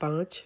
5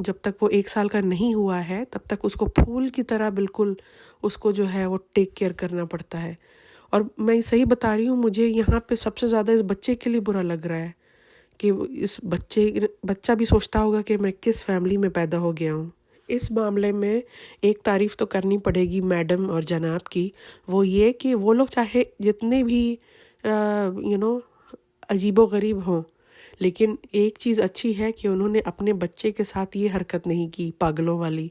جب تک وہ 1 سال کا نہیں ہوا ہے تب تک اس کو پھول کی طرح بالکل اس کو جو ہے وہ ٹیک کیئر کرنا پڑتا ہے. اور میں صحیح بتا رہی ہوں, مجھے یہاں پہ سب سے زیادہ اس بچے کے لیے برا لگ رہا ہے کہ اس بچہ بھی سوچتا ہوگا کہ میں کس فیملی میں پیدا ہو گیا ہوں. اس معاملے میں ایک تعریف تو کرنی پڑے گی میڈم اور جناب کی, وہ یہ کہ وہ لوگ چاہے جتنے بھی عجیب و غریب ہوں, لیکن ایک چیز اچھی ہے کہ انہوں نے اپنے بچے کے ساتھ یہ حرکت نہیں کی پاگلوں والی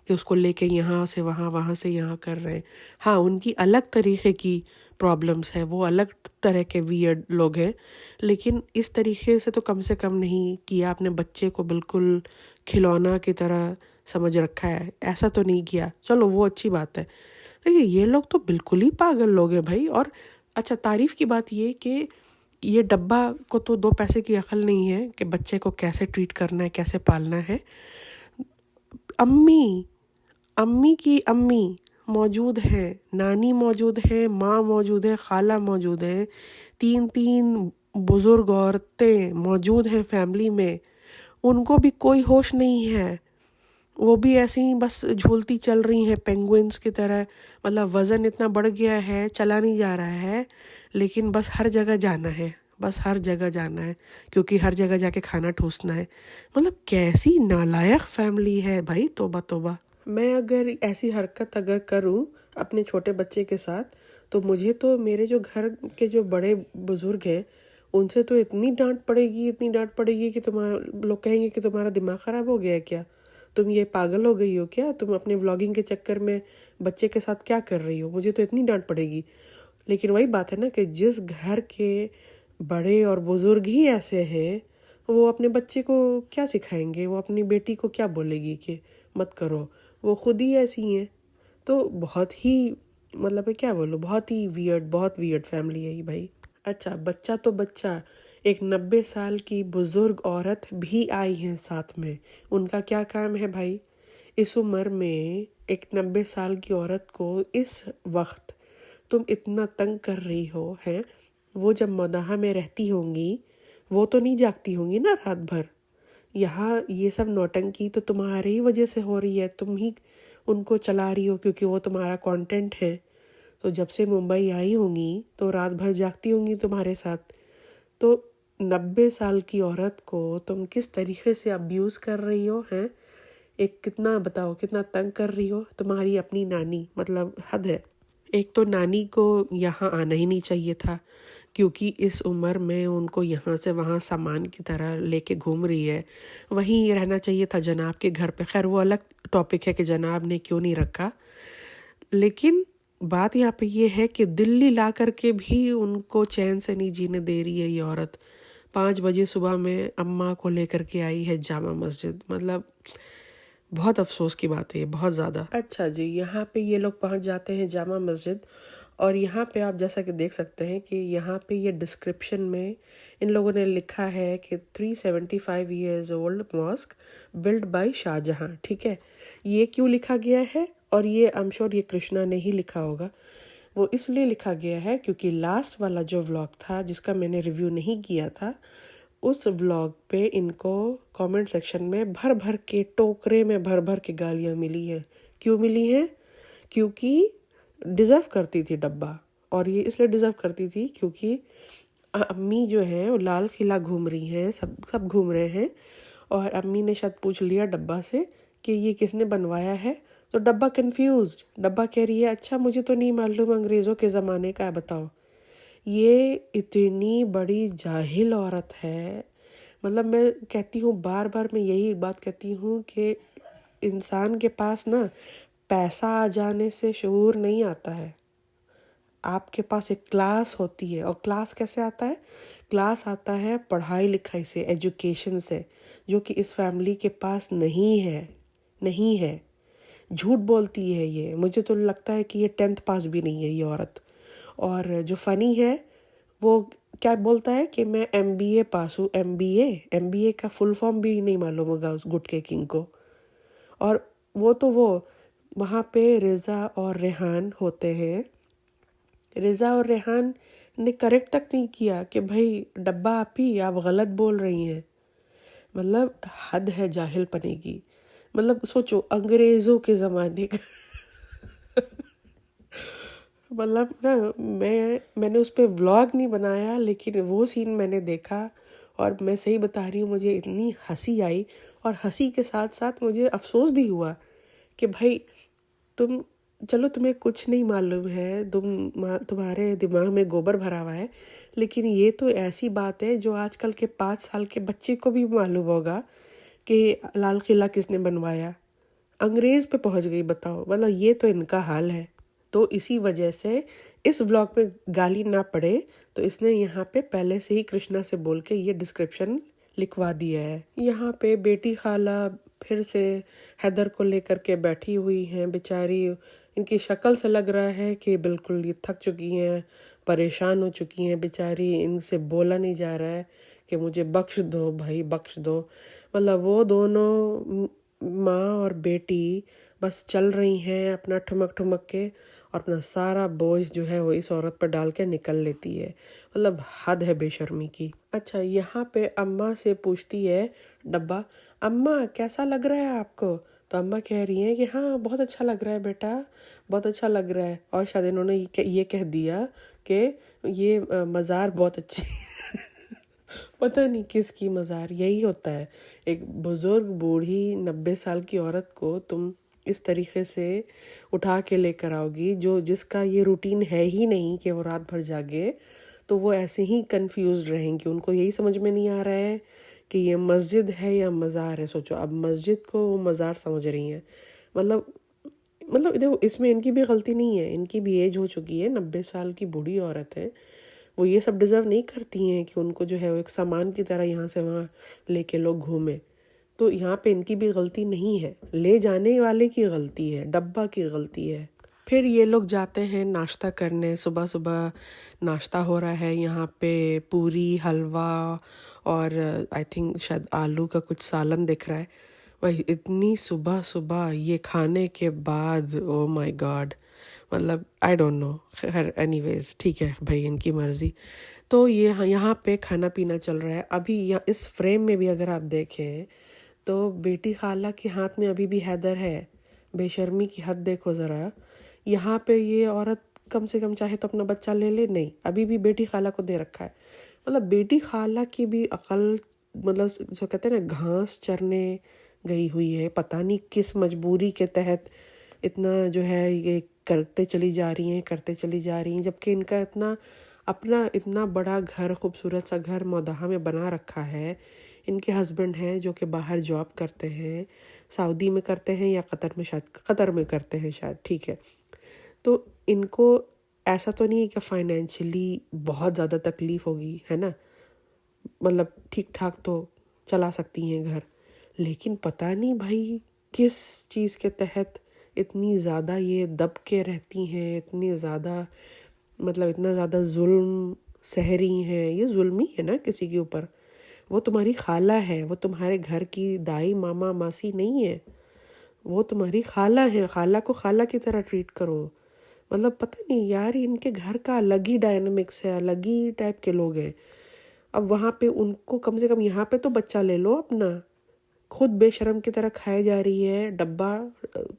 کہ اس کو لے کے یہاں سے وہاں وہاں سے یہاں کر رہے ہیں. ہاں, ان کی الگ طریقے کی پرابلمس ہے, وہ الگ طرح کے ویئرڈ لوگ ہیں, لیکن اس طریقے سے تو کم سے کم نہیں کیا. اپنے بچے کو بالکل کھلونا کی طرح سمجھ رکھا ہے, ایسا تو نہیں کیا. چلو وہ اچھی بات ہے, لیکن یہ لوگ تو بالکل ہی پاگل لوگ ہیں بھائی. اور اچھا, تعریف کی بات یہ کہ یہ ڈبہ کو تو 2 پیسے کی عقل نہیں ہے کہ بچے کو کیسے ٹریٹ کرنا ہے, کیسے پالنا ہے. امی کی امی موجود ہیں, نانی موجود ہیں, ماں موجود ہے, خالہ موجود ہیں, 3 بزرگ عورتیں موجود ہیں فیملی میں. ان کو بھی کوئی ہوش نہیں ہے, وہ بھی ایسے ہی بس جھولتی چل رہی ہیں پینگوئنس کی طرح. مطلب وزن اتنا بڑھ گیا ہے, چلا نہیں جا رہا ہے, لیکن بس ہر جگہ جانا ہے, بس ہر جگہ جانا ہے کیونکہ ہر جگہ جا کے کھانا ٹھوسنا ہے. مطلب کیسی نالائق فیملی ہے بھائی, توبہ توبہ. میں اگر ایسی حرکت اگر کروں اپنے چھوٹے بچے کے ساتھ تو مجھے تو میرے جو گھر کے جو بڑے بزرگ ہیں ان سے تو اتنی ڈانٹ پڑے گی کہ تمہارا لوگ کہیں گے کہ تمہارا دماغ خراب ہو گیا ہے کیا, تم یہ پاگل ہو گئی ہو کیا, تم اپنے ولاگنگ کے چکر میں بچے کے ساتھ کیا کر رہی ہو. مجھے تو اتنی ڈانٹ پڑے گی. لیکن وہی بات ہے نا کہ جس گھر کے بڑے اور بزرگ ہی ایسے ہیں وہ اپنے بچے کو کیا سکھائیں گے, وہ اپنی بیٹی کو کیا بولے گی کہ مت کرو, وہ خود ہی ایسی ہیں. تو بہت ہی مطلب کیا بولو, بہت ویئرڈ فیملی ہے یہ بھائی. اچھا, بچہ تو بچہ, ایک 90 سال کی بزرگ عورت بھی آئی ہیں ساتھ میں. ان کا کیا کام ہے بھائی؟ اس عمر میں ایک 90 سال کی عورت کو اس وقت تم اتنا تنگ کر رہی ہو ہے. وہ جب مداحہ میں رہتی ہوں گی وہ تو نہیں جاگتی ہوں گی نا رات بھر. یہاں یہ سب نوٹنکی تو تمہاری ہی وجہ سے ہو رہی ہے, تم ہی ان کو چلا رہی ہو کیونکہ وہ تمہارا کانٹینٹ ہے. تو جب سے ممبئی آئی ہوں گی تو رات بھر جاگتی ہوں گی تمہارے ساتھ. تو 90 سال کی عورت کو تم کس طریقے سے ابیوز کر رہی ہو ہیں, ایک کتنا بتاؤ کتنا تنگ کر رہی ہو. تمہاری اپنی نانی, مطلب حد ہے. ایک تو نانی کو یہاں آنا ہی نہیں چاہیے تھا کیونکہ اس عمر میں ان کو یہاں سے وہاں سامان کی طرح لے کے گھوم رہی ہے. وہیں رہنا چاہیے تھا جناب کے گھر پہ. خیر وہ الگ ٹاپک ہے کہ جناب نے کیوں نہیں رکھا, لیکن بات یہاں پہ یہ ہے کہ دلی لا کر کے بھی ان کو چین سے نہیں جینے دے رہی ہے یہ عورت. 5 بجے صبح میں اماں کو لے کر کے آئی ہے جامع مسجد. مطلب بہت افسوس کی بات ہے یہ, بہت زیادہ. اچھا جی, یہاں پہ یہ لوگ پہنچ جاتے ہیں جامع مسجد, اور یہاں پہ آپ جیسا کہ دیکھ سکتے ہیں کہ یہاں پہ یہ ڈسکرپشن میں ان لوگوں نے لکھا ہے کہ 375 years old mosque built by شاہ جہاں. ٹھیک ہے, یہ کیوں لکھا گیا ہے, اور یہ I'm sure یہ کرشنا نے ہی لکھا ہوگا. وہ اس لیے لکھا گیا ہے کیونکہ لاسٹ والا جو ولاگ تھا جس کا میں نے ریویو نہیں کیا تھا, اس ولاگ پہ ان کو کامنٹ سیکشن میں بھر کے ٹوکرے میں بھر کے گالیاں ملی ہیں. کیوں ملی ہیں؟ کیونکہ ڈیزرو کرتی تھی ڈبہ, اور یہ اس لیے ڈیزرو کرتی تھی کیونکہ امی جو ہیں وہ لال قلعہ گھوم رہی ہیں, سب گھوم رہے ہیں, اور امی نے شاید پوچھ لیا ڈبہ سے کہ یہ کس نے بنوایا ہے. تو ڈبہ کنفیوزڈ, ڈبہ کہہ رہی ہے اچھا مجھے تو نہیں معلوم, انگریزوں کے زمانے کا ہے, بتاؤ. یہ اتنی بڑی جاہل عورت ہے. مطلب میں کہتی ہوں بار میں یہی بات کہتی ہوں کہ انسان کے پاس نا پیسہ آ جانے سے شعور نہیں آتا ہے. آپ کے پاس ایک کلاس ہوتی ہے, اور کلاس کیسے آتا ہے؟ کلاس آتا ہے پڑھائی لکھائی سے, ایجوکیشن سے, جو کہ اس فیملی کے پاس نہیں ہے. جھوٹ بولتی ہے یہ. مجھے تو لگتا ہے کہ یہ 10th پاس بھی نہیں ہے یہ عورت. اور جو فنی ہے وہ کیا بولتا ہے کہ میں MBA پاس ہوں. MBA کا فل فارم بھی نہیں معلوم ہوگا اس گٹکے کنگ کو. اور وہ وہاں پہ رضا اور ریحان ہوتے ہیں. رضا اور ریحان نے کریکٹ تک نہیں کیا کہ بھائی ڈبہ آپ غلط بول رہی ہیں. مطلب حد ہے جاہل پنے کی. مطلب سوچو انگریزوں کے زمانے کا مطلب نا میں نے اس پہ ولاگ نہیں بنایا، لیکن وہ سین میں نے دیکھا اور میں صحیح بتا رہی ہوں، مجھے اتنی ہنسی آئی، اور ہنسی کے ساتھ ساتھ مجھے افسوس بھی ہوا کہ بھائی تم چلو تمہیں کچھ نہیں معلوم ہے، تمہارے دماغ میں گوبر بھرا ہوا ہے، لیکن یہ تو ایسی بات ہے جو آج کل کے 5 سال کے بچے کو بھی معلوم ہوگا کہ لال قلعہ کس نے بنوایا، انگریز پہ پہنچ گئی، بتاؤ، مطلب یہ تو ان کا حال ہے۔ تو اسی وجہ سے اس ولاگ میں گالی نہ پڑے تو اس نے یہاں پہ پہلے سے ہی کرشنا سے بول کے یہ ڈسکرپشن لکھوا دیا ہے۔ یہاں پہ بیٹی خالہ پھر سے حیدر کو لے کر کے بیٹھی ہوئی ہیں، بیچاری ان کی شکل سے لگ رہا ہے کہ بالکل یہ تھک چکی ہیں، پریشان ہو چکی ہیں بیچاری، ان سے بولا نہیں جا رہا ہے کہ مجھے بخش دو بھائی، بخش دو۔ مطلب وہ دونوں ماں اور بیٹی بس چل رہی ہیں اپنا ٹھمک ٹھمک کے، اور اپنا سارا بوجھ جو ہے وہ اس عورت پر ڈال کے نکل لیتی ہے، مطلب حد ہے بے شرمی کی۔ اچھا یہاں پہ اماں سے پوچھتی ہے ڈبہ، اماں کیسا لگ رہا ہے آپ کو؟ تو اماں کہہ رہی ہیں کہ ہاں بہت اچھا لگ رہا ہے بیٹا، بہت اچھا لگ رہا ہے، اور شاید انہوں نے یہ کہہ دیا کہ یہ مزار بہت اچھی پتہ نہیں کس کی مزار۔ یہی ہوتا ہے، ایک بزرگ بوڑھی 90 سال کی عورت کو تم اس طریقے سے اٹھا کے لے کر آؤ گی، جس کا یہ روٹین ہے ہی نہیں کہ وہ رات بھر جاگے، تو وہ ایسے ہی کنفیوزڈ رہیں گی، ان کو یہی سمجھ میں نہیں آ رہا ہے کہ یہ مسجد ہے یا مزار ہے۔ سوچو اب مسجد کو وہ مزار سمجھ رہی ہیں، مطلب دیکھو اس میں ان کی بھی غلطی نہیں ہے، ان کی بھی ایج ہو چکی ہے، 90 سال کی بوڑھی عورت ہے، وہ یہ سب ڈیزرو نہیں کرتی ہیں کہ ان کو جو ہے وہ ایک سامان کی طرح یہاں سے وہاں لے کے لوگ گھومیں۔ تو یہاں پہ ان کی بھی غلطی نہیں ہے، لے جانے والے کی غلطی ہے، ڈبہ کی غلطی ہے۔ پھر یہ لوگ جاتے ہیں ناشتہ کرنے، صبح صبح ناشتہ ہو رہا ہے یہاں پہ، پوری، حلوہ اور آئی تھنک شاید آلو کا کچھ سالن دکھ رہا ہے۔ وہی اتنی صبح صبح یہ کھانے کے بعد، او مائی گاڈ، مطلب آئی ڈونٹ نو، خیر اینی ویز ٹھیک ہے بھائی، ان کی مرضی۔ تو یہ یہاں پہ کھانا پینا چل رہا ہے ابھی، اس فریم میں بھی اگر آپ دیکھیں تو بیٹی خالہ کے ہاتھ میں ابھی بھی حیدر ہے، بے شرمی کی حد دیکھو ذرا۔ یہاں پہ یہ عورت کم سے کم چاہے تو اپنا بچہ لے لے، نہیں، ابھی بھی بیٹی خالہ کو دے رکھا ہے۔ مطلب بیٹی خالہ کی بھی عقل، مطلب جو کہتے ہیں نا گھاس چرنے گئی ہوئی ہے، پتہ نہیں کس مجبوری کے تحت اتنا جو ہے یہ کرتے چلی جا رہی ہیں، جبکہ ان کا اتنا بڑا گھر، خوبصورت سا گھر مودھا میں بنا رکھا ہے۔ ان کے ہسبینڈ ہیں جو کہ باہر جاب کرتے ہیں، سعودی میں کرتے ہیں یا قطر میں کرتے ہیں شاید، ٹھیک ہے۔ تو ان کو ایسا تو نہیں ہے کہ فائنینشلی بہت زیادہ تکلیف ہوگی، ہے نا، مطلب ٹھیک ٹھاک تو چلا سکتی ہیں گھر، لیکن پتہ نہیں بھائی کس چیز کے تحت اتنی زیادہ یہ دب کے رہتی ہیں، اتنی زیادہ ظلم سہ رہی ہیں۔ یہ ظلم ہی ہے نا کسی کے اوپر، وہ تمہاری خالہ ہے، وہ تمہارے گھر کی دائی ماما ماسی نہیں ہے، وہ تمہاری خالہ ہے، خالہ کو خالہ کی طرح ٹریٹ کرو۔ مطلب پتہ نہیں یار، ان کے گھر کا الگ ہی ڈائنامکس ہے، الگ ہی ٹائپ کے لوگ ہیں۔ اب وہاں پہ ان کو کم سے کم یہاں پہ تو بچہ لے لو اپنا، خود بے شرم کی طرح کھائے جا رہی ہے ڈبہ،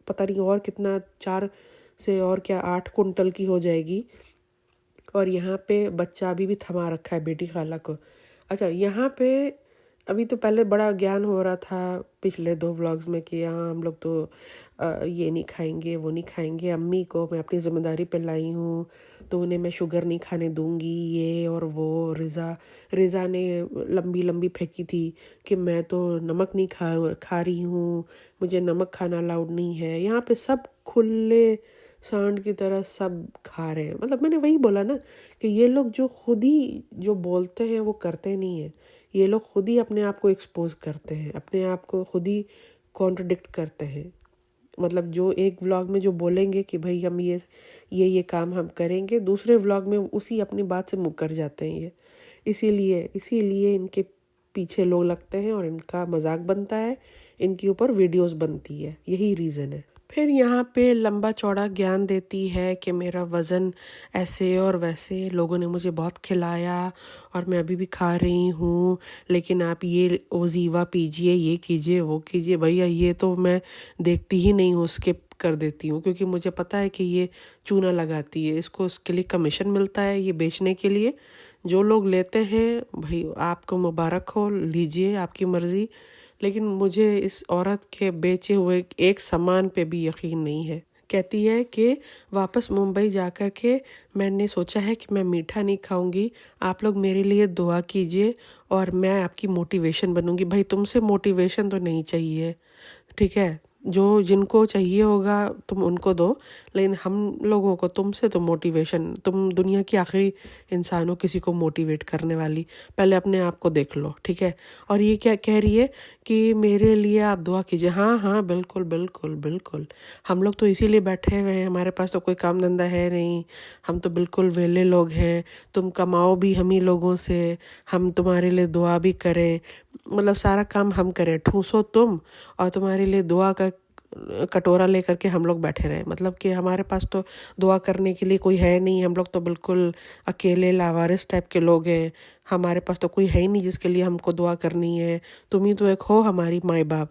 پتہ نہیں اور کتنا 4 سے اور کیا 8 کنٹل کی ہو جائے گی، اور یہاں پہ بچہ ابھی بھی تھما رکھا ہے بیٹی خالہ کو۔ اچھا یہاں پہ ابھی تو پہلے بڑا گیان ہو رہا تھا پچھلے 2 ولاگز میں کہ ہاں ہم لوگ تو یہ نہیں کھائیں گے، وہ نہیں کھائیں گے، امی کو میں اپنی ذمہ داری پہ لائی ہوں تو انہیں میں شوگر نہیں کھانے دوں گی، یہ اور وہ۔ رضا نے لمبی پھینکی تھی کہ میں تو نمک نہیں کھا رہی ہوں، مجھے نمک کھانا الاؤڈ نہیں ہے۔ یہاں پہ سب کھلے سانڈ کی طرح سب کھا رہے ہیں۔ مطلب میں نے وہی بولا نا کہ یہ لوگ جو خود ہی جو بولتے ہیں وہ کرتے نہیں ہیں، یہ لوگ خود ہی اپنے آپ کو ایکسپوز کرتے ہیں، اپنے آپ کو خود ہی کانٹرڈکٹ کرتے ہیں۔ مطلب جو ایک ولاگ میں جو بولیں گے کہ بھائی ہم یہ کام ہم کریں گے، دوسرے ولاگ میں اسی اپنی بات سے مکر جاتے ہیں۔ یہ اسی لیے ان کے پیچھے لوگ لگتے ہیں اور ان کا مذاق بنتا ہے، ان کے اوپر ویڈیوز بنتی ہے، یہی ریزن ہے۔ پھر یہاں پہ لمبا چوڑا گیان دیتی ہے کہ میرا وزن ایسے اور ویسے، لوگوں نے مجھے بہت کھلایا اور میں ابھی بھی کھا رہی ہوں، لیکن آپ یہ اوزیوا پیجئے، یہ کیجئے، وہ کیجئے۔ بھیا یہ تو میں دیکھتی ہی نہیں ہوں، اسکپ کر دیتی ہوں، کیونکہ مجھے پتہ ہے کہ یہ چونا لگاتی ہے، اس کے لیے کمیشن ملتا ہے یہ بیچنے کے لیے۔ جو لوگ لیتے ہیں بھائی آپ کو مبارک ہو، لیجئے، آپ کی مرضی، لیکن مجھے اس عورت کے بیچے ہوئے ایک سامان پہ بھی یقین نہیں ہے۔ کہتی ہے کہ واپس ممبئی جا کر کے میں نے سوچا ہے کہ میں میٹھا نہیں کھاؤں گی، آپ لوگ میرے لیے دعا کیجئے اور میں آپ کی موٹیویشن بنوں گی۔ بھائی تم سے موٹیویشن تو نہیں چاہیے، ٹھیک ہے، جن کو چاہیے ہوگا تم ان کو دو، لیکن ہم لوگوں کو تم سے تو موٹیویشن، تم دنیا کی آخری انسان ہو کسی کو موٹیویٹ کرنے والی، پہلے اپنے آپ کو دیکھ لو، ٹھیک ہے۔ اور یہ کیا کہہ رہی ہے کہ میرے لیے آپ دعا کیجئے۔ ہاں ہاں بالکل بالکل بالکل، ہم لوگ تو اسی لیے بیٹھے ہوئے ہیں، ہمارے پاس تو کوئی کام دھندہ ہے نہیں، ہم تو بالکل ویلے لوگ ہیں، تم کماؤ بھی ہم ہی لوگوں سے، ہم تمہارے لیے دعا بھی کریں، مطلب سارا کام ہم کریں، ٹھوسو تم اور تمہارے لیے دعا کا کٹورا لے کر کے ہم لوگ بیٹھے رہے، مطلب کہ ہمارے پاس تو دعا کرنے کے لیے کوئی ہے نہیں، ہم لوگ تو بالکل اکیلے لاوارث ٹائپ کے لوگ ہیں، ہمارے پاس تو کوئی ہے ہی نہیں جس کے لیے ہم کو دعا کرنی ہے، تم ہی تو ایک ہو ہماری مائی باپ۔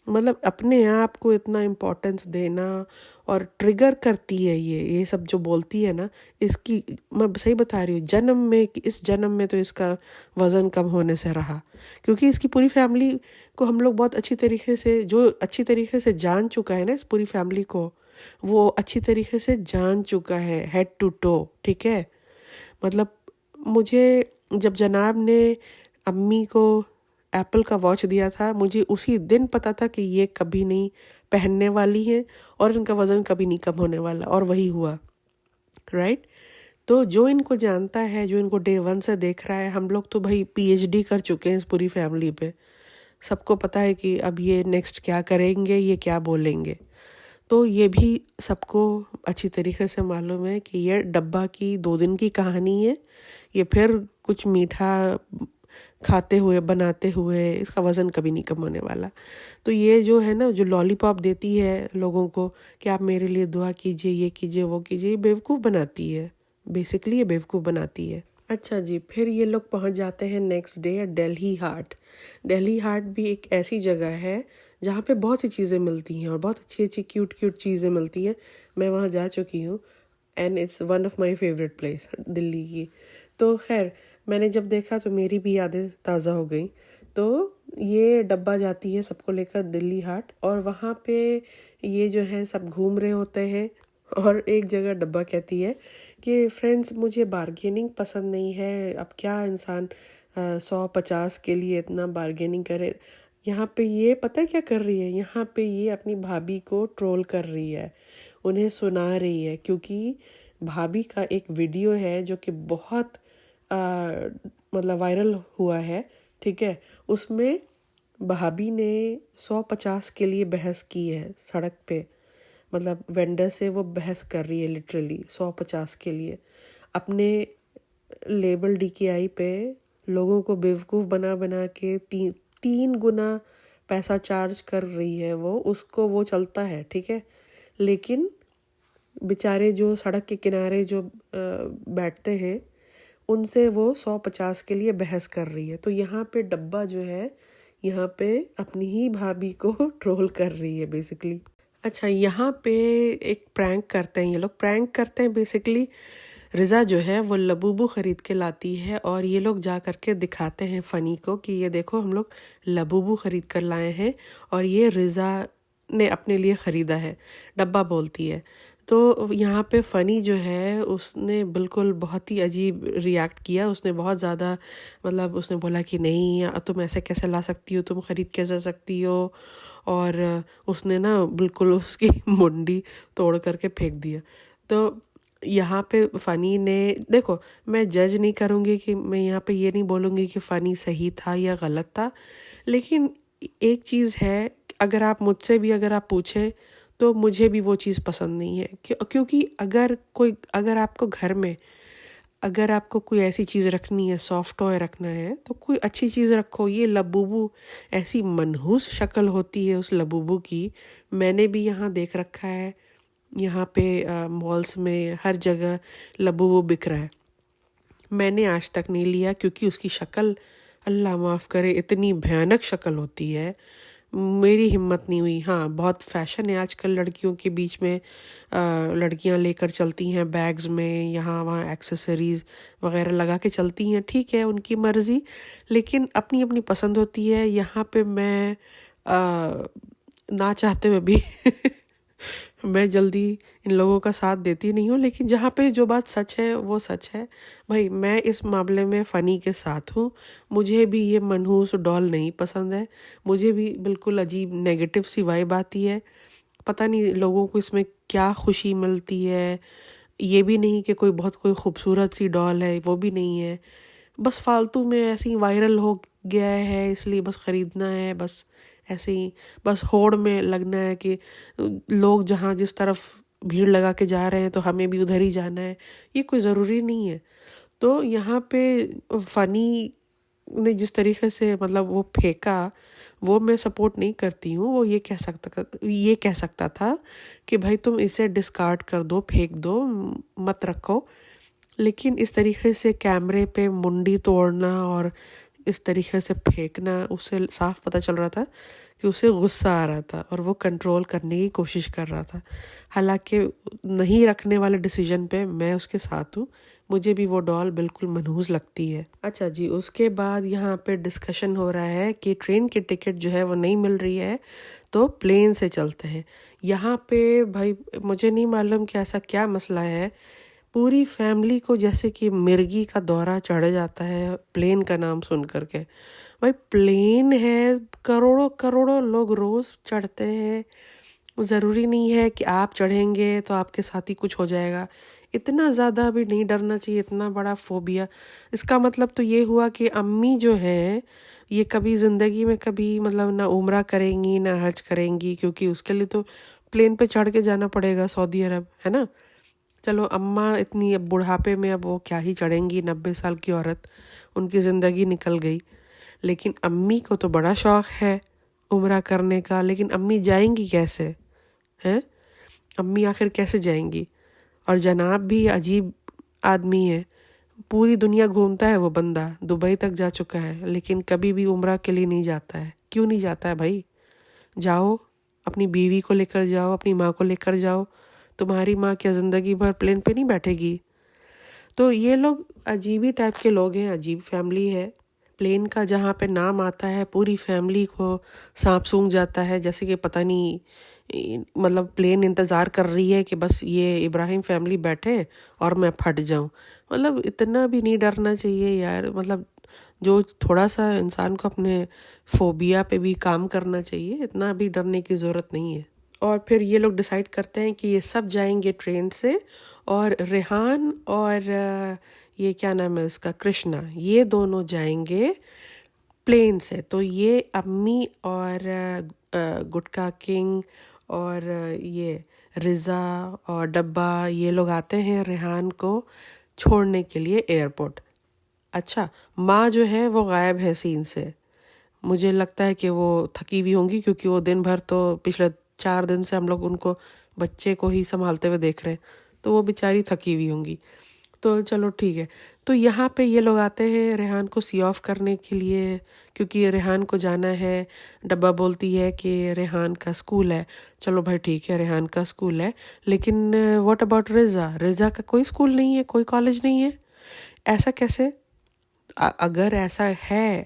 مطلب اپنے آپ کو اتنا امپورٹنس دینا، اور ٹریگر کرتی ہے یہ سب جو بولتی ہے نا، اس کی میں صحیح بتا رہی ہوں، اس جنم میں تو اس کا وزن کم ہونے سے رہا، کیونکہ اس کی پوری فیملی کو ہم لوگ بہت اچھی طریقے سے، جو اچھی طریقے سے جان چکا ہے نا اس پوری فیملی کو، وہ اچھی طریقے سے جان چکا ہے ہیڈ ٹو ٹو، ٹھیک ہے۔ مطلب مجھے جب جناب نے امی کو ایپل کا واچ دیا تھا، مجھے اسی دن پتا تھا کہ یہ کبھی نہیں پہننے والی ہے اور ان کا وزن کبھی نہیں کم ہونے والا، اور وہی ہوا، رائٹ۔ تو جو ان کو جانتا ہے، جو ان کو ڈے ون سے دیکھ رہا ہے، ہم لوگ تو بھائی پی ایچ ڈی کر چکے ہیں اس پوری فیملی پہ، سب کو پتہ ہے کہ اب یہ نیکسٹ کیا کریں گے، یہ کیا بولیں گے، تو یہ بھی سب کو اچھی طریقے سے معلوم ہے کہ یہ ڈبہ کی 2 دن کی کہانی ہے، یہ پھر کچھ میٹھا کھاتے ہوئے بناتے ہوئے اس کا وزن کبھی نہیں کم ہونے والا۔ تو یہ جو ہے نا، جو لالی پاپ دیتی ہے لوگوں کو کہ آپ میرے لیے دعا کیجئے، یہ کیجئے، وہ کیجئے، یہ بیوقوف بناتی ہے، بیسیکلی یہ بیوقوف بناتی ہے۔ اچھا جی، پھر یہ لوگ پہنچ جاتے ہیں نیکسٹ ڈے دہلی ہاٹ۔ دہلی ہاٹ بھی ایک ایسی جگہ ہے جہاں پہ بہت سی چیزیں ملتی ہیں اور بہت اچھی اچھی کیوٹ کیوٹ چیزیں ملتی ہیں، میں وہاں جا چکی ہوں، and it's one of my favourite place Delhi کی۔ تو خیر میں نے جب دیکھا تو میری بھی یادیں تازہ ہو گئیں۔ تو یہ ڈبہ جاتی ہے سب کو لے کر دلی ہاٹ، اور وہاں پہ یہ جو ہے سب گھوم رہے ہوتے ہیں، اور ایک جگہ ڈبہ کہتی ہے کہ فرینڈز مجھے بارگیننگ پسند نہیں ہے، اب کیا انسان 150 کے لیے اتنا بارگیننگ کرے۔ یہاں پہ یہ پتہ کیا کر رہی ہے، یہاں پہ یہ اپنی بھابھی کو ٹرول کر رہی ہے، انہیں سنا رہی ہے، کیونکہ بھابھی کا ایک ویڈیو ہے جو کہ بہت مطلب وائرل ہوا ہے، ٹھیک ہے، اس میں بھابھی نے 150 کے لیے بحث کی ہے سڑک پہ، مطلب وینڈر سے وہ بحث کر رہی ہے لٹرلی 150 کے لیے، اپنے لیبل ڈی کے آئی پہ لوگوں کو بیوقوف بنا بنا کے 3 گنا پیسہ چارج کر رہی ہے، وہ اس کو وہ چلتا ہے، ٹھیک ہے، لیکن بیچارے جو سڑک کے کنارے جو بیٹھتے ہیں ان سے وہ 150 کے لیے بحث کر رہی ہے۔ تو یہاں پہ ڈبہ جو ہے یہاں پہ اپنی ہی بھابھی کو ٹرول کر رہی ہے بیسیکلی۔ اچھا، یہاں پہ ایک پرینک کرتے ہیں، یہ لوگ پرینک کرتے ہیں بیسیکلی، رضا جو ہے وہ لبوبو خرید کے لاتی ہے اور یہ لوگ جا کر کے دکھاتے ہیں فنی کو کہ یہ دیکھو ہم لوگ لبوبو خرید کر لائے ہیں، اور یہ رضا نے اپنے لیے خریدا ہے، ڈبہ بولتی ہے۔ تو یہاں پہ فنی جو ہے اس نے بالکل بہت ہی عجیب ریاکٹ کیا، اس نے بہت زیادہ مطلب اس نے بولا کہ نہیں تم ایسے کیسے لا سکتی ہو، تم خرید کیسے سکتی ہو، اور اس نے نا بالکل اس کی منڈی توڑ کر کے پھینک دیا۔ تو یہاں پہ فنی نے، دیکھو میں جج نہیں کروں گی، کہ میں یہاں پہ یہ نہیں بولوں گی کہ فنی صحیح تھا یا غلط تھا، لیکن ایک چیز ہے، اگر آپ مجھ سے بھی اگر آپ پوچھیں تو مجھے بھی وہ چیز پسند نہیں ہے، کیونکہ اگر آپ کو گھر میں اگر آپ کو کوئی ایسی چیز رکھنی ہے، سافٹ ٹوائے رکھنا ہے تو کوئی اچھی چیز رکھو. یہ لبوبو ایسی منحوس شکل ہوتی ہے اس لبوبو کی. میں نے بھی یہاں دیکھ رکھا ہے، یہاں پہ مالس میں ہر جگہ لبوبو بک رہا ہے. میں نے آج تک نہیں لیا کیونکہ اس کی شکل، اللہ معاف کرے، اتنی بھیانک شکل ہوتی ہے، میری ہمت نہیں ہوئی. ہاں بہت فیشن ہے آج کل لڑکیوں کے بیچ میں، لڑکیاں لے کر چلتی ہیں بیگز میں، یہاں وہاں ایکسیسریز وغیرہ لگا کے چلتی ہیں، ٹھیک ہے ان کی مرضی، لیکن اپنی اپنی پسند ہوتی ہے. یہاں پہ میں نہ چاہتے ہوئے بھی میں جلدی ان لوگوں کا ساتھ دیتی نہیں ہوں، لیکن جہاں پہ جو بات سچ ہے وہ سچ ہے. بھائی میں اس معاملے میں فنی کے ساتھ ہوں، مجھے بھی یہ منحوس ڈال نہیں پسند ہے، مجھے بھی بالکل عجیب نیگیٹو سی وائب آتی ہے. پتہ نہیں لوگوں کو اس میں کیا خوشی ملتی ہے. یہ بھی نہیں کہ کوئی خوبصورت سی ڈال ہے، وہ بھی نہیں ہے، بس فالتو میں ایسے ہی وائرل ہو گیا ہے اس لیے بس خریدنا ہے، بس ایسے ہی بس ہوڑ میں لگنا ہے کہ لوگ جہاں جس طرف بھیڑ لگا کے جا رہے ہیں تو ہمیں بھی ادھر ہی جانا ہے. یہ کوئی ضروری نہیں ہے. تو یہاں پہ فنی نے جس طریقے سے مطلب وہ پھینکا، وہ میں سپورٹ نہیں کرتی ہوں. وہ یہ کہہ سکتا تھا کہ بھائی تم اسے ڈسکارڈ کر دو، پھینک دو، مت رکھو. لیکن اس طریقے سے کیمرے پہ منڈی توڑنا اور اس طریقے سے پھینکنا، اس سے صاف پتہ چل رہا تھا کہ اسے غصہ آ رہا تھا اور وہ کنٹرول کرنے کی کوشش کر رہا تھا. حالانکہ نہیں رکھنے والے ڈیسیجن پہ میں اس کے ساتھ ہوں، مجھے بھی وہ ڈال بالکل منحوس لگتی ہے. اچھا جی، اس کے بعد یہاں پہ ڈسکشن ہو رہا ہے کہ ٹرین کی ٹکٹ جو ہے وہ نہیں مل رہی ہے تو پلین سے چلتے ہیں. یہاں پہ بھائی مجھے نہیں معلوم کہ ایسا کیا مسئلہ ہے، پوری فیملی کو جیسے کہ مرغی کا دورہ چڑھ جاتا ہے پلین کا نام سن کر کے. بھائی پلین ہے، کروڑوں کروڑوں لوگ روز چڑھتے ہیں، ضروری نہیں ہے کہ آپ چڑھیں گے تو آپ کے ساتھ ہی کچھ ہو جائے گا. اتنا زیادہ بھی نہیں ڈرنا چاہیے، اتنا بڑا فوبیا. اس کا مطلب تو یہ ہوا کہ امی جو ہیں یہ کبھی زندگی میں کبھی مطلب نہ عمرہ کریں گی نہ حج کریں گی، کیونکہ اس کے لیے تو پلین پہ چڑھ کے جانا پڑے گا سعودی عرب، ہے نا. چلو اماں اتنی اب بڑھاپے میں اب وہ کیا ہی چڑھیں گی، 90 سال کی عورت، ان کی زندگی نکل گئی. لیکن امی کو تو بڑا شوق ہے عمرہ کرنے کا، لیکن امی جائیں گی کیسے ہیں؟ امی آخر کیسے جائیں گی؟ اور جناب بھی عجیب آدمی ہے، پوری دنیا گھومتا ہے وہ بندہ، دبئی تک جا چکا ہے، لیکن کبھی بھی عمرہ کے لیے نہیں جاتا ہے. کیوں نہیں جاتا ہے بھائی؟ جاؤ، اپنی بیوی کو لے کر جاؤ، اپنی ماں کو لے کر جاؤ. تمہاری ماں کیا زندگی بھر پلین پہ نہیں بیٹھے گی؟ تو یہ لوگ عجیبی ٹائپ کے لوگ ہیں، عجیب فیملی ہے. پلین کا جہاں پہ نام آتا ہے پوری فیملی کو سانپ سونگھ جاتا ہے، جیسے کہ پتہ نہیں مطلب پلین انتظار کر رہی ہے کہ بس یہ ابراہیم فیملی بیٹھے اور میں پھٹ جاؤں. مطلب اتنا بھی نہیں ڈرنا چاہیے یار. مطلب جو تھوڑا سا انسان کو اپنے فوبیا پہ بھی کام کرنا چاہیے، اتنا بھی ڈرنے کی ضرورت نہیں ہے. اور پھر یہ لوگ ڈیسائیڈ کرتے ہیں کہ یہ سب جائیں گے ٹرین سے، اور ریحان اور یہ کیا نام ہے اس کا، کرشنا، یہ دونوں جائیں گے پلین سے. تو یہ امی اور گٹکا کنگ اور یہ رضا اور ڈبا، یہ لوگ آتے ہیں ریحان کو چھوڑنے کے لیے ایئرپورٹ. اچھا، ماں جو ہے وہ غائب ہے سین سے. مجھے لگتا ہے کہ وہ تھکی ہوئی ہوں گی، کیونکہ وہ دن بھر تو پچھلے 4 دن سے ہم لوگ ان کو بچے کو ہی سنبھالتے ہوئے دیکھ رہے ہیں، تو وہ بیچاری تھکی ہوئی ہوں گی. تو چلو ٹھیک ہے. تو یہاں پہ یہ لوگ آتے ہیں ریحان کو سی آف کرنے کے لیے، کیونکہ ریحان کو جانا ہے. ڈبا بولتی ہے کہ ریحان کا اسکول ہے. چلو بھائی ٹھیک ہے، ریحان کا اسکول ہے، لیکن واٹ اباؤٹ رضا کا کوئی اسکول نہیں ہے، کوئی کالج نہیں ہے. ایسا کیسے؟ اگر ایسا ہے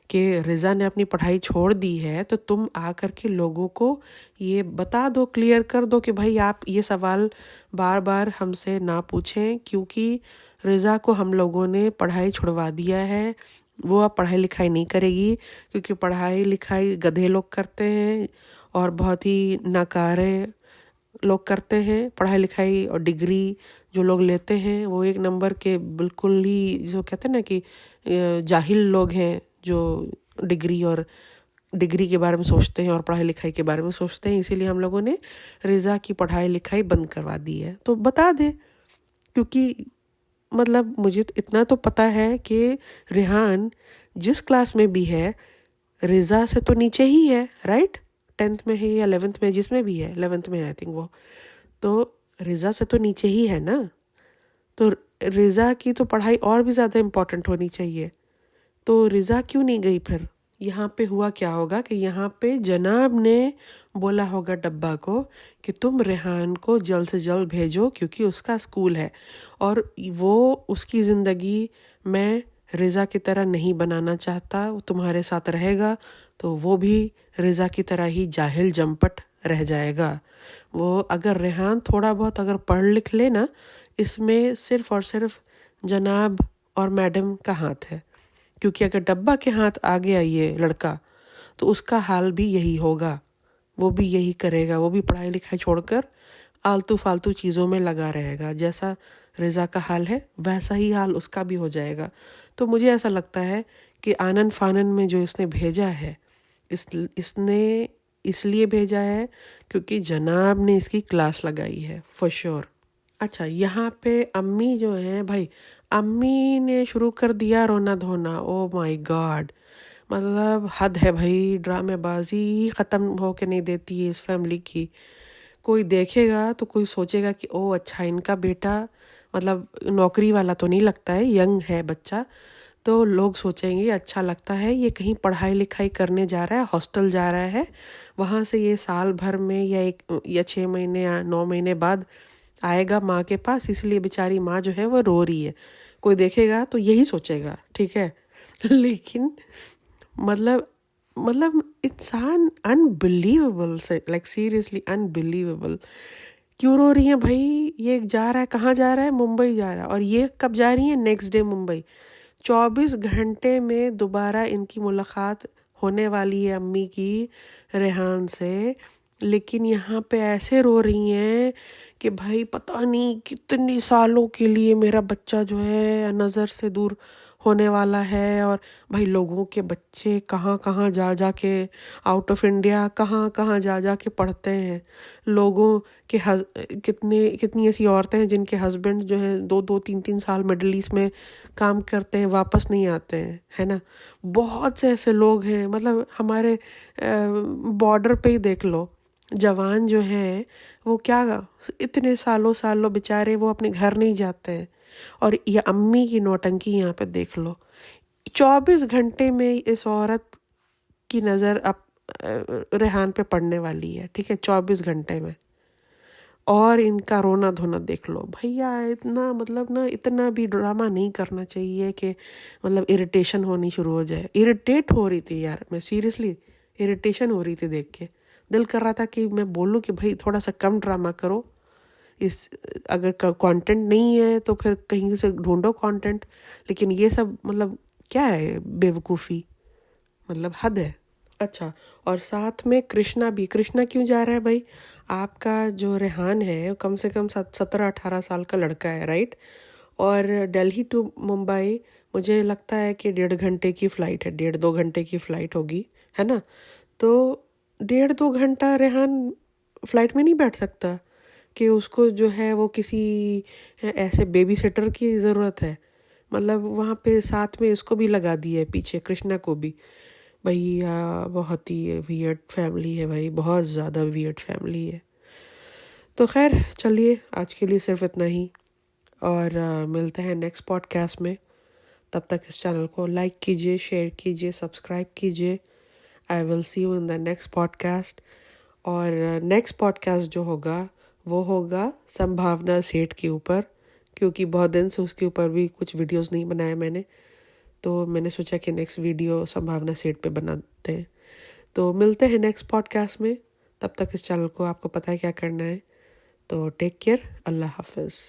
کہ رضا نے اپنی پڑھائی چھوڑ دی ہے تو تم آ کر کے لوگوں کو یہ بتا دو، کلیئر کر دو کہ بھائی آپ یہ سوال بار بار ہم سے نہ پوچھیں، کیونکہ رضا کو ہم لوگوں نے پڑھائی چھڑوا دیا ہے. وہ اب پڑھائی لکھائی نہیں کرے گی، کیونکہ پڑھائی لکھائی گدھے لوگ کرتے ہیں اور بہت ہی ناکارے لوگ کرتے ہیں. پڑھائی لکھائی اور ڈگری جو لوگ لیتے ہیں وہ 1 نمبر کے بالکل ہی جو کہتے ہیں نا کہ جاہل لوگ ہیں، جو ڈگری کے بارے میں سوچتے ہیں اور پڑھائی لکھائی کے بارے میں سوچتے ہیں. اسی لیے ہم لوگوں نے رضا کی پڑھائی لکھائی بند کروا دی ہے. تو بتا دے، کیونکہ مطلب مجھے اتنا تو پتہ ہے کہ ریحان جس کلاس میں بھی ہے رضا سے تو نیچے ہی ہے، رائٹ؟ 10th میں ہے یا 11th میں، جس میں بھی ہے، 11th میں آئی تھنک وہ، تو رضا سے تو نیچے ہی ہے نا. تو رضا کی تو پڑھائی اور بھی زیادہ امپورٹنٹ ہونی چاہیے. تو رضا کیوں نہیں گئی پھر؟ یہاں پہ ہوا کیا ہوگا کہ یہاں پہ جناب نے بولا ہوگا ڈبہ کو کہ تم ریحان کو جلد سے جلد بھیجو کیونکہ اس کا اسکول ہے اور وہ اس کی زندگی میں رضا کی طرح نہیں بنانا چاہتا. وہ تمہارے ساتھ رہے گا تو وہ بھی رضا کی طرح ہی جاہل جمپٹ رہ جائے گا. وہ اگر ریحان تھوڑا بہت اگر پڑھ لکھ لے نا، اس میں صرف اور صرف جناب اور میڈم کا ہاتھ ہے، کیونکہ اگر ڈبہ کے ہاتھ آ گیا یہ لڑکا تو اس کا حال بھی یہی ہوگا، وہ بھی یہی کرے گا، وہ بھی پڑھائی لکھائی چھوڑ کر آلتو فالتو چیزوں میں لگا رہے گا. جیسا رضا کا حال ہے ویسا ہی حال اس کا بھی ہو جائے گا. تو مجھے ایسا لگتا ہے کہ آنن فانن میں جو اس نے بھیجا ہے، اس نے اس لیے بھیجا ہے کیونکہ جناب نے اس کی کلاس لگائی ہے فور شور. اچھا، یہاں پہ امی جو ہیں بھائی، امی نے شروع کر دیا رونا دھونا. او مائی گاڈ، مطلب حد ہے بھائی، ڈرامے بازی ختم ہو کے نہیں دیتی ہے اس فیملی کی. کوئی دیکھے گا تو کوئی سوچے گا کہ او اچھا ان کا بیٹا مطلب نوکری والا تو نہیں لگتا ہے، ینگ ہے بچہ، تو لوگ سوچیں گے اچھا لگتا ہے یہ کہیں پڑھائی لکھائی کرنے جا رہا ہے، ہاسٹل جا رہا ہے، وہاں سے یہ سال بھر میں یا 6 مہینے یا 9 مہینے بعد آئے گا ماں کے پاس، اس لیے بیچاری ماں جو ہے وہ رو رہی ہے. کوئی دیکھے گا تو یہی سوچے گا، ٹھیک ہے. لیکن مطلب انسان انبلیویبل سے، لائک سیریسلی انبلیویبل. کیوں رو رہی ہیں بھائی؟ یہ جا رہا ہے، کہاں جا رہا ہے؟ ممبئی جا رہا ہے. اور یہ کب جا رہی ہیں؟ Next day Mumbai. 24 گھنٹے میں دوبارہ ان کی ملاقات ہونے والی ہے امی کی ریحان سے، لیکن یہاں پہ ایسے رو رہی ہیں کہ بھائی پتہ نہیں کتنے سالوں کے لیے میرا بچہ جو ہے نظر سے دور ہونے والا ہے. اور بھائی لوگوں کے بچے کہاں کہاں جا کے، آؤٹ آف انڈیا کہاں کہاں جا کے پڑھتے ہیں. لوگوں کے کتنی ایسی عورتیں ہیں جن کے ہسبینڈ جو ہیں 2-3 سال مڈل ایسٹ میں کام کرتے ہیں، واپس نہیں آتے ہیں، ہے نا. بہت سے ایسے لوگ ہیں، مطلب ہمارے بارڈر پہ ہی دیکھ لو، جوان جو ہیں وہ کیا اتنے سالوں بیچارے وہ اپنے گھر نہیں جاتے ہیں. اور یہ امی کی نوٹنکی یہاں پہ دیکھ لو. 24 گھنٹے میں اس عورت کی نظر اب ریحان پہ پڑنے والی ہے، ٹھیک ہے، 24 گھنٹے میں. اور ان کا رونا دھونا دیکھ لو بھیا. اتنا بھی ڈرامہ نہیں کرنا چاہیے کہ مطلب اریٹیشن ہونی شروع ہو جائے. اریٹیٹ ہو رہی تھی یار، میں سیریسلی اریٹیشن ہو رہی تھی دیکھ کے. دل کر رہا تھا کہ میں بولوں کہ بھائی تھوڑا سا کم ڈرامہ کرو، اگر کانٹینٹ نہیں ہے تو پھر کہیں سے ڈھونڈو کانٹینٹ. لیکن یہ سب مطلب کیا ہے، بے وقوفی، مطلب حد ہے. اچھا، اور ساتھ میں کرشنا کیوں جا رہا ہے بھائی؟ آپ کا جو ریحان ہے کم سے کم 17-18 سال کا لڑکا ہے، رائٹ؟ اور دہلی ٹو ممبئی مجھے لگتا ہے کہ 1.5 گھنٹے کی فلائٹ ہے، 1.5-2 گھنٹے کی فلائٹ ہوگی، ہے نا. تو 1.5-2 گھنٹہ ریحان فلائٹ میں نہیں بیٹھ سکتا کہ اس کو جو ہے وہ کسی ایسے بیبی سیٹر کی ضرورت ہے. مطلب وہاں پہ ساتھ میں اس کو بھی لگا دی ہے پیچھے، کرشنا کو بھی. بھیا بہت ہی ویئرڈ فیملی ہے بھائی، بہت زیادہ ویئرڈ فیملی ہے. تو خیر چلیے، آج کے لیے صرف اتنا ہی، اور ملتے ہیں نیکسٹ پوڈ کاسٹ میں. تب تک اس چینل کو لائک کیجیے، شیئر کیجیے، سبسکرائب کیجیے. I will see you in the next podcast. اور نیکسٹ پوڈ کاسٹ جو ہوگا وہ ہوگا سمبھاونا سیٹھ کے اوپر، کیونکہ بہت دن سے اس کے اوپر بھی کچھ ویڈیوز نہیں بنائے میں نے، تو میں نے سوچا کہ نیکسٹ ویڈیو سمبھاونا سیٹھ پہ بناتے ہیں. تو ملتے ہیں نیکسٹ پوڈ کاسٹ میں. تب تک اس چینل کو آپ کو پتہ ہے کیا کرنا ہے. تو ٹیک کیئر، اللہ حافظ.